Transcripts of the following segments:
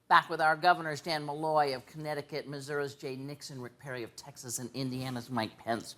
Back with our governors, Dan Malloy of Connecticut, Missouri's Jay Nixon, Rick Perry of Texas, and Indiana's Mike Pence.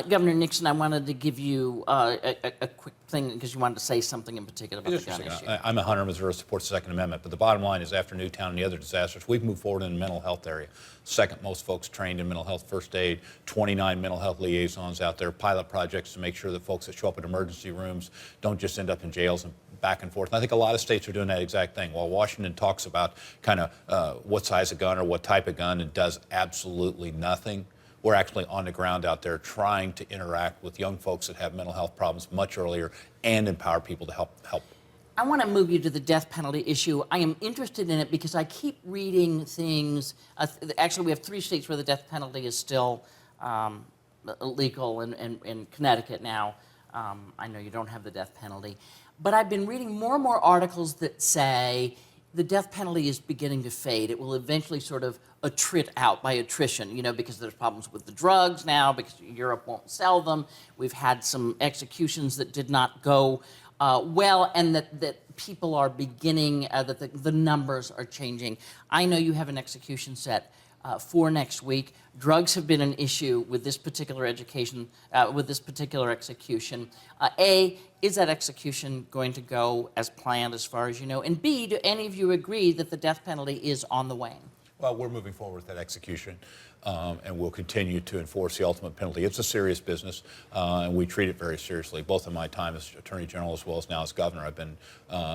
Governor Nixon, I wanted to give you a quick thing because you wanted to say something in particular about the gun issue. I'm a hunter. Missouri supports the Second Amendment, but the bottom line is after Newtown and the other disasters, we've moved forward in the mental health area. Second most folks trained in mental health first aid, 29 mental health liaisons out there, pilot projects to make sure that folks that show up at emergency rooms don't just end up in jails and back and forth. And I think a lot of states are doing that exact thing. While Washington talks about kind of what size of gun or what type of gun and does absolutely nothing, we're actually on the ground out there trying to interact with young folks that have mental health problems much earlier and empower people to help. I want to move you to the death penalty issue. I am interested in it because I keep reading things. Actually, we have 3 states where the death penalty is still legal in Connecticut now. I know you don't have the death penalty. But I've been reading more and more articles that say the death penalty is beginning to fade. It will eventually sort of attrit out by attrition, you know, because there's problems with the drugs now, because Europe won't sell them. We've had some executions that did not go well, and that people are beginning, that the numbers are changing. I know you have an execution set for next week. Drugs have been an issue with this particular execution. A, is that execution going to go as planned as far as you know? And B, do any of you agree that the death penalty is on the wane? Well, we're moving forward with that execution, and we'll continue to enforce the ultimate penalty. It's a serious business, and we treat it very seriously. Both in my time as Attorney General as well as now as Governor, I've been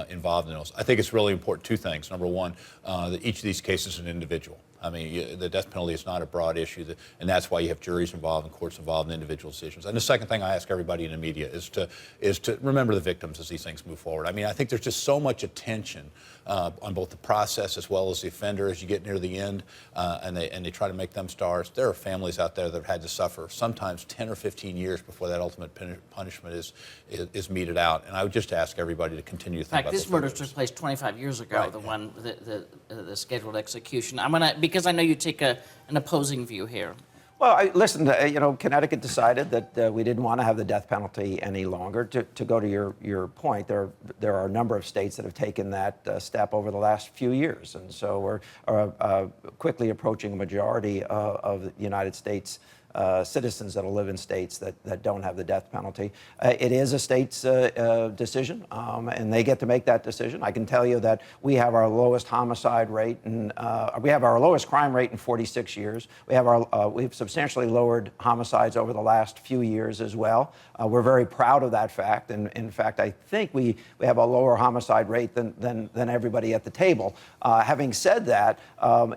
involved in those. I think it's really important 2 things. Number one, that each of these cases is an individual. I mean, the death penalty is not a broad issue, and that's why you have juries involved and courts involved in individual decisions. And the second thing I ask everybody in the media is to remember the victims as these things move forward. I mean, I think there's just so much attention on both the process as well as the offender as you get near the end, and they try to make them stars. There are families out there that have had to suffer sometimes 10 or 15 years before that ultimate punishment is meted out. And I would just ask everybody to continue to think about this murder took place 25 years ago, right. the scheduled execution. Because I know you take an opposing view here. Well, listen, you know, Connecticut decided that we didn't want to have the death penalty any longer. To go to your point, there are a number of states that have taken that step over the last few years. And so we're quickly approaching a majority of the United States citizens that live in states that don't have the death penalty. It is a state's decision, and they get to make that decision. I can tell you that we have our lowest homicide rate, and we have our lowest crime rate in 46 years. We've substantially lowered homicides over the last few years as well. We're very proud of that fact, and in fact, I think we have a lower homicide rate than everybody at the table. Having said that,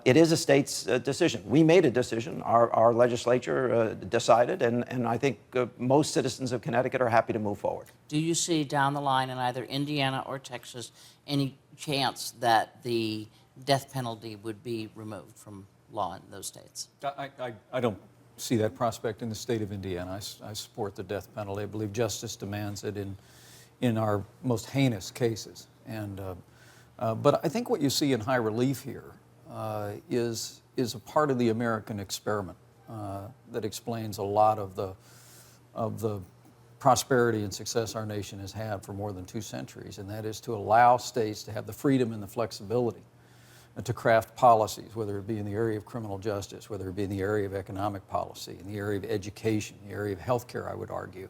it is a state's decision. We made a decision. Our legislature decided, and I think most citizens of Connecticut are happy to move forward. Do you see down the line in either Indiana or Texas any chance that the death penalty would be removed from law in those states? I don't see that prospect in the state of Indiana. I support the death penalty. I believe justice demands it in our most heinous cases. But I think what you see in high relief here is a part of the American experiment that explains a lot of the prosperity and success our nation has had for more than 2 centuries, and that is to allow states to have the freedom and the flexibility to craft policies, whether it be in the area of criminal justice, whether it be in the area of economic policy, in the area of education, the area of healthcare, I would argue,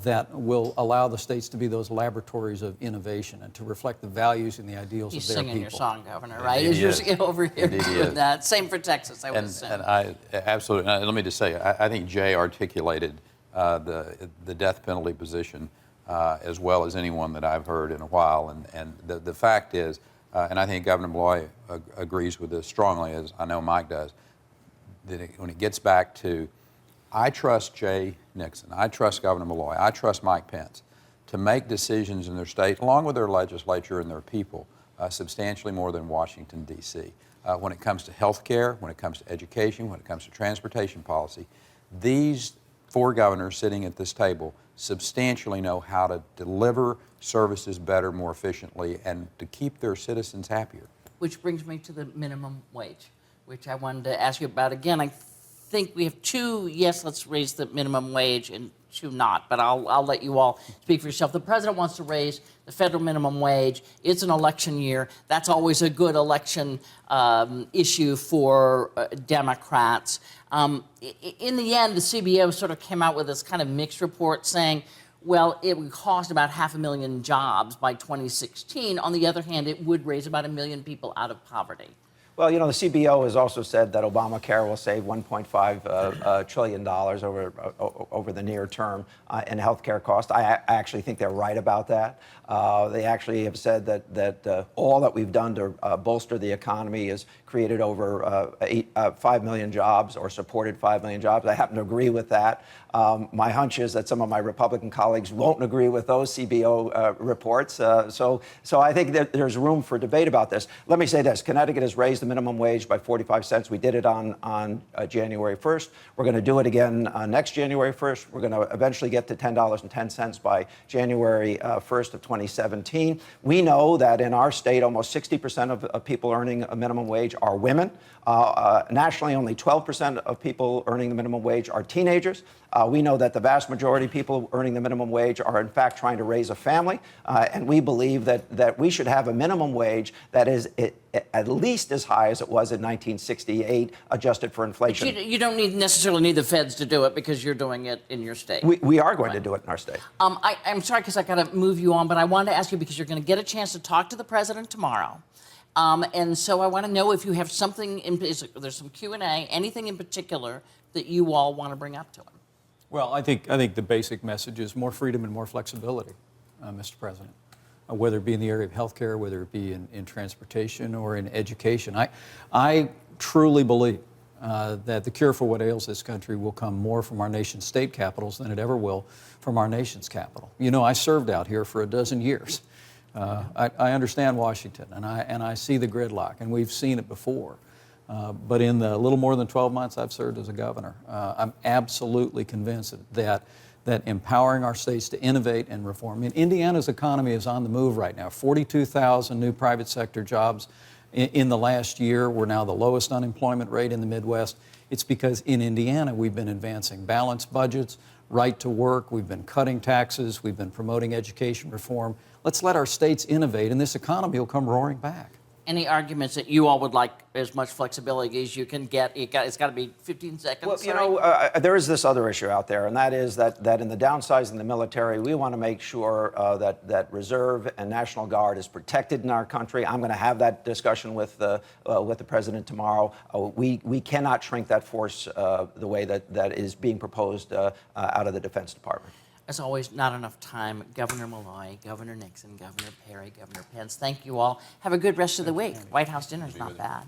that will allow the states to be those laboratories of innovation and to reflect the values and the ideals of their people. He's singing your song, Governor, right? As you're over here doing that. Same for Texas, I would assume. And I absolutely. Let me just say, I think Jay articulated the death penalty position as well as anyone that I've heard in a while. And the fact is, and I think Governor Malloy agrees with this strongly, as I know Mike does, that when it gets back to, I trust Jay Nixon, I trust Governor Malloy, I trust Mike Pence to make decisions in their state, along with their legislature and their people, substantially more than Washington, D.C. When it comes to health care, when it comes to education, when it comes to transportation policy, these 4 governors sitting at this table substantially know how to deliver services better, more efficiently, and to keep their citizens happier. Which brings me to the minimum wage, which I wanted to ask you about again. I think we have two, yes, let's raise the minimum wage, and two not, but I'll let you all speak for yourself. The president wants to raise the federal minimum wage. It's an election year. That's always a good election issue for Democrats. In the end, the CBO sort of came out with this kind of mixed report saying, well, it would cost about 500,000 jobs by 2016. On the other hand, it would raise about 1 million people out of poverty. Well, you know, the CBO has also said that Obamacare will save $1.5 trillion over the near term in healthcare costs. I actually think they're right about that. They actually have said that all that we've done to bolster the economy has created over 5 million jobs or supported 5 million jobs. I happen to agree with that. My hunch is that some of my Republican colleagues won't agree with those CBO reports. So I think that there's room for debate about this. Let me say this. Connecticut has raised the minimum wage by 45 cents. We did it on January 1st. We're going to do it again next January 1st. We're going to eventually get to $10.10 by January 1st of 2017. We know that in our state, almost 60% of people earning a minimum wage are women. Nationally, only 12% of people earning the minimum wage are teenagers. We know that the vast majority of people earning the minimum wage are, in fact, trying to raise a family. And we believe that we should have a minimum wage that is at least as high as it was in 1968, adjusted for inflation. But you don't necessarily need the feds to do it because you're doing it in your state. We are going to do it in our state. I'm sorry because I got to move you on, but I wanted to ask you because you're going to get a chance to talk to the president tomorrow. And so I want to know if you have something, there's some Q&A, anything in particular that you all want to bring up to him. Well, I think the basic message is more freedom and more flexibility, Mr. President, whether it be in the area of healthcare, whether it be in transportation or in education. I truly believe that the cure for what ails this country will come more from our nation's state capitals than it ever will from our nation's capital. You know, I served out here for 12 years. I understand Washington, and I see the gridlock, and we've seen it before. But in the little more than 12 months I've served as a governor, I'm absolutely convinced that empowering our states to innovate and reform. I mean, Indiana's economy is on the move right now. 42,000 new private sector jobs in the last year. We're now the lowest unemployment rate in the Midwest. It's because in Indiana we've been advancing balanced budgets, right to work, we've been cutting taxes, we've been promoting education reform. Let's let our states innovate, and this economy will come roaring back. Any arguments that you all would like as much flexibility as you can get? It's got to be 15 seconds. Well, you know, there is this other issue out there, and that is that in the downsizing the military, we want to make sure that Reserve and National Guard is protected in our country. I'm going to have that discussion with the president tomorrow. We cannot shrink that force the way that is being proposed out of the Defense Department. As always, not enough time. Governor Malloy, Governor Nixon, Governor Perry, Governor Pence, thank you all. Have a good rest of the week. White House dinner's not bad.